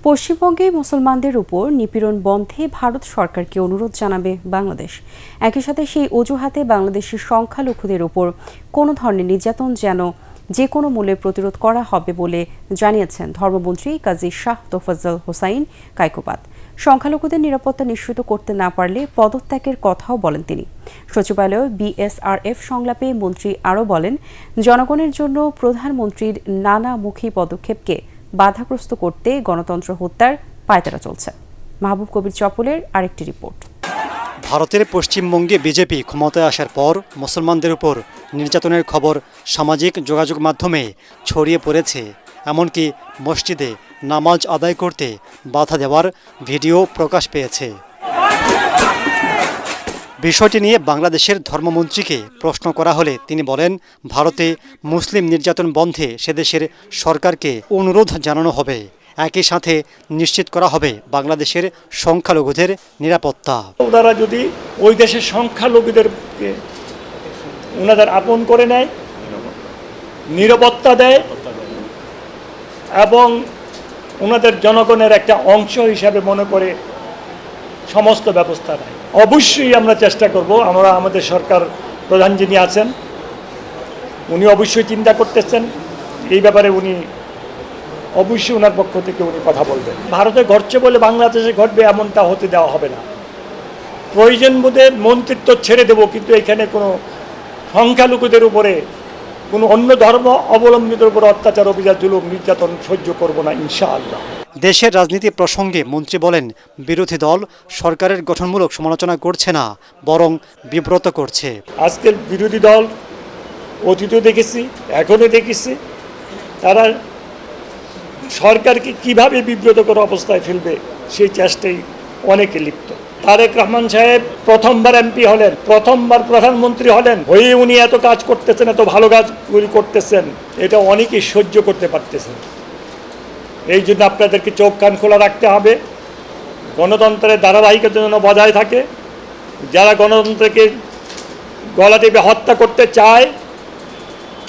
পশ্চিমবঙ্গে মুসলমানদের উপর নিপীড়ন বন্ধে ভারত সরকারকে অনুরোধ জানাবে বাংলাদেশ। একই সাথে সেই অজুহাতে বাংলাদেশের সংখ্যালঘুদের উপর কোনো ধরনের নির্যাতন যেন যে কোনো মূল্যে প্রতিরোধ করা হবে বলে জানিয়েছেন ধর্মমন্ত্রী কাজী শাহ তোফাজ্জল হোসাইন কায়কোবাদ। সংখ্যালঘুদের নিরাপত্তা নিশ্চিত করতে না পারলে পদত্যাগের কথাও বলেন তিনি। সচিবালয়ে বিএসআরএফ সংলাপে মন্ত্রী আরও বলেন, জনগণের জন্য প্রধানমন্ত্রীর নানামুখী পদক্ষেপকে বাধাগ্রস্ত করতে গণতন্ত্র হত্যার পায়তারা চলছে। মাহবুব কবির চপলের আরেকটি রিপোর্ট। ভারতের পশ্চিমবঙ্গে বিজেপি ক্ষমতায় আসার পর মুসলমানদের উপর নির্যাতনের খবর সামাজিক যোগাযোগ মাধ্যমে ছড়িয়ে পড়েছে। এমনকি মসজিদে নামাজ আদায় করতে বাধা দেওয়ার ভিডিও প্রকাশ পেয়েছে। বিষয়টি নিয়ে বাংলাদেশের ধর্মমন্ত্রীকে প্রশ্ন করা হলে তিনি বলেন, ভারতে মুসলিম নির্যাতন বন্ধে সেদেশের সরকারকে অনুরোধ জানানো হবে। একই সাথে নিশ্চিত করা হবে বাংলাদেশের সংখ্যালঘুদের নিরাপত্তা। ওনারা যদি ওই দেশের সংখ্যালঘুদেরকে ওনাদের আপন করে নেয়, নিরাপত্তা দেয় এবং ওনাদের জনগণের একটা অংশ হিসাবে মনে করে সমস্ত ব্যবস্থা নেয়, অবশ্যই আমরা চেষ্টা করব। আমরা আমাদের সরকার প্রধান যিনি আছেন উনি অবশ্যই চিন্তা করতেছেন এই ব্যাপারে, উনি অবশ্যই ওনার পক্ষ থেকে উনি কথা বলবেন। ভারতে ঘটছে বলে বাংলাদেশে ঘটবে এমনটা হতে দেওয়া হবে না। প্রয়োজন বোধে মন্ত্রিত্ব ছেড়ে দেব, কিন্তু এখানে কোনো সংখ্যালঘুদের উপরে কোনো অন্য ধর্ম অবলম্বিতের উপর অত্যাচার, অবিচার, জুলুম, নির্যাতন সহ্য করব না ইনশাআল্লাহ। দেশের রাজনীতি প্রসঙ্গে মন্ত্রী বলেন, বিরোধী দল সরকারের গঠনমূলক সমালোচনা করছে না, বরং বিব্রত করছে। আজকের বিরোধী দল অতীতেও দেখেছি, এখনও দেখেছি, তারা সরকারকে কিভাবে বিব্রতকর অবস্থায় ফেলবে সেই চেষ্টায় অনেকে লিপ্ত। তারেক রহমান সাহেব প্রথমবার এমপি হলেন, প্রথমবার প্রধানমন্ত্রী হলেন, হয়ে উনি এত কাজ করতেছেন, এত ভালো কাজগুলি করতেছেন, এটা অনেকেই সহ্য করতে পারতেছেন। এই জন্য আপনাদেরকে চোখ কান খোলা রাখতে হবে। গণতন্ত্রের ধারাবাহিকতা যেন বজায় থাকে। যারা গণতন্ত্রকে গলা টিপে হত্যা করতে চায়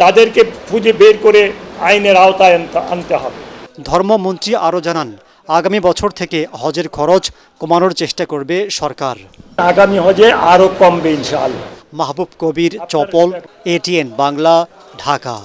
তাদেরকে খুঁজে বের করে আইনের আওতায় আনতে হবে। ধর্মমন্ত্রী আরও জানান, আগামী বছর থেকে হজের খরচ কমানোর চেষ্টা করবে সরকার। আগামী হজে আরও কমবে ইনশাআল্লাহ। মাহবুব কবির চপল, ATN বাংলা, ঢাকা।